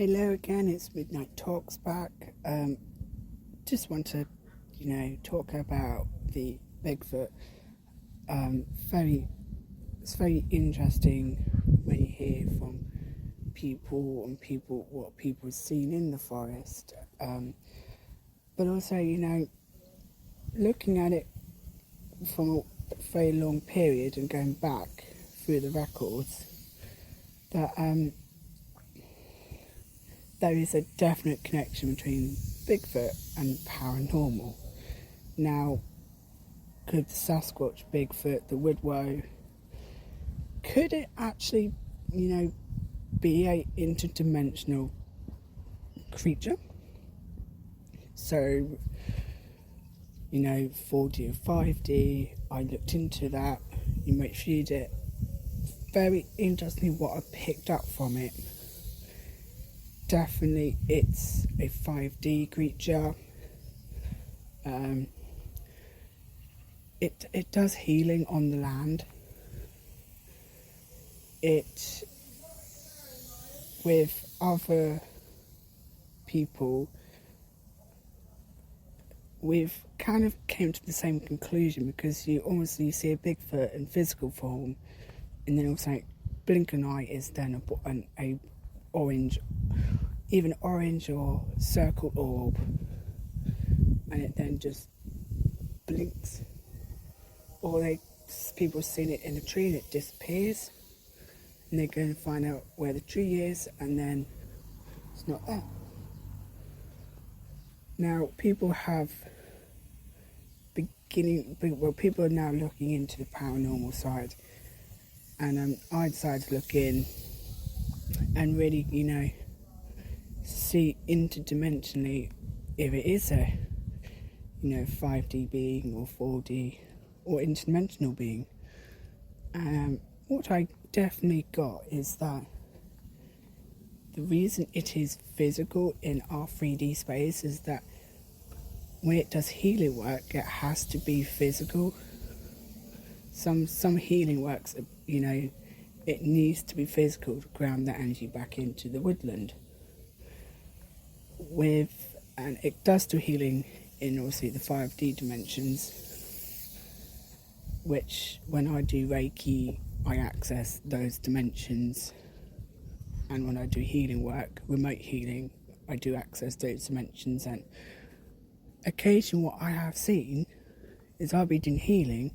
Hello again, it's Midnight Talks back. Just want to, talk about the Bigfoot. It's very interesting when you hear from what people have seen in the forest. But also, looking at it from a very long period and going back through the records, that there is a definite connection between Bigfoot and paranormal. Now, could the Sasquatch, Bigfoot, the Woodwose, could it actually, be a interdimensional creature? So, 4D or 5D, I looked into that, you might read it. Very interesting what I picked up from it. Definitely it's a 5D creature. It does healing on the land. It, with other people, we've kind of came to the same conclusion, because you see a Bigfoot in physical form, and then also blink an eye is then a orange, even orange or circle orb, and it then just blinks. Or people have seen it in a tree and it disappears, and they go and find out where the tree is, and then it's not there. Now people are now looking into the paranormal side, and I decided to look in and really, see interdimensionally if it is a 5D being or 4D or interdimensional being. What I definitely got is that the reason it is physical in our 3D space is that when it does healing work, it has to be physical. Some healing works, it needs to be physical to ground that energy back into the woodland. And it does do healing in obviously the 5D dimensions, which when I do Reiki, I access those dimensions, and when I do healing work, remote healing, I do access those dimensions. And occasionally what I have seen is I'll be doing healing,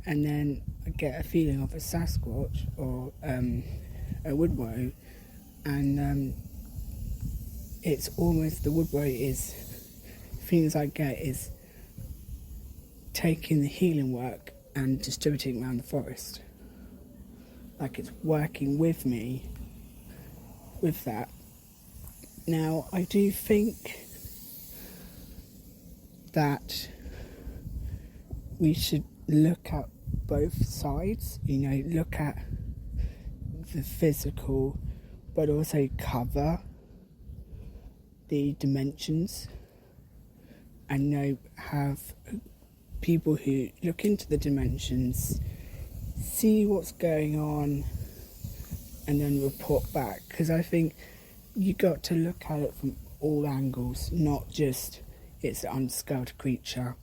and then I get a feeling of a Sasquatch or a Woodwose, and it's almost the Woodwose is, things I get is taking the healing work and distributing around the forest. Like it's working with me with that. Now, I do think that we should look at both sides, look at the physical, but also cover the dimensions, and have people who look into the dimensions, see what's going on, and then report back. Because I think you got to look at it from all angles, not just it's an unscaled creature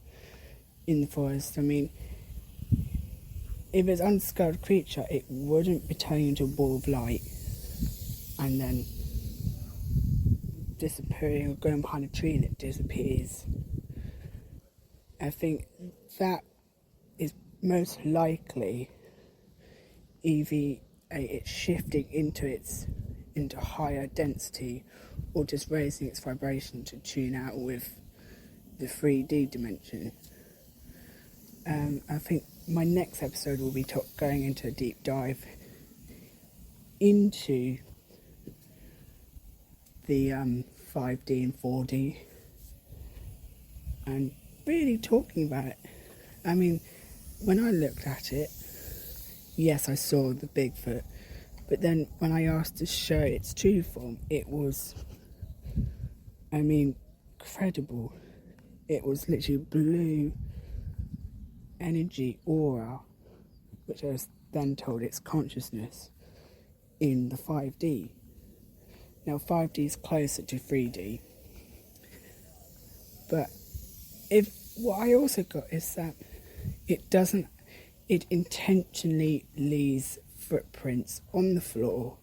in the forest. I mean, if it's an unscaled creature, it wouldn't be turning into a ball of light and then disappearing, or going behind a tree and it disappears. I think that is most likely either it's shifting into higher density, or just raising its vibration to tune out with the 3D dimension. I think my next episode will be going into a deep dive into the 5D and 4D, and really talking about it. I mean, when I looked at it, yes, I saw the Bigfoot, but then when I asked to show its true form, it was, incredible. It was literally blue energy aura, which I was then told its consciousness in the 5D. Now 5D is closer to 3D. But what I also got is that it intentionally leaves footprints on the floor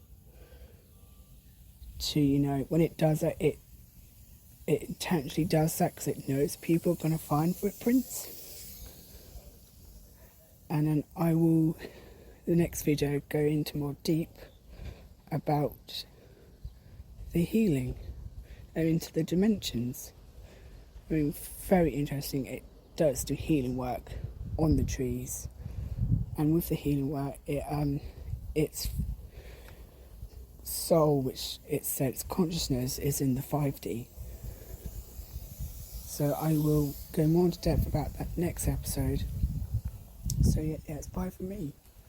to, when it does that, it intentionally does that because it knows people are going to find footprints. And then I will, the next video, go into more deep about the healing and into the dimensions. I mean, very interesting. It does do healing work on the trees, and with the healing work, its soul, which it says consciousness, is in the 5D. So I will go more into depth about that next episode. So yeah, it's bye from me.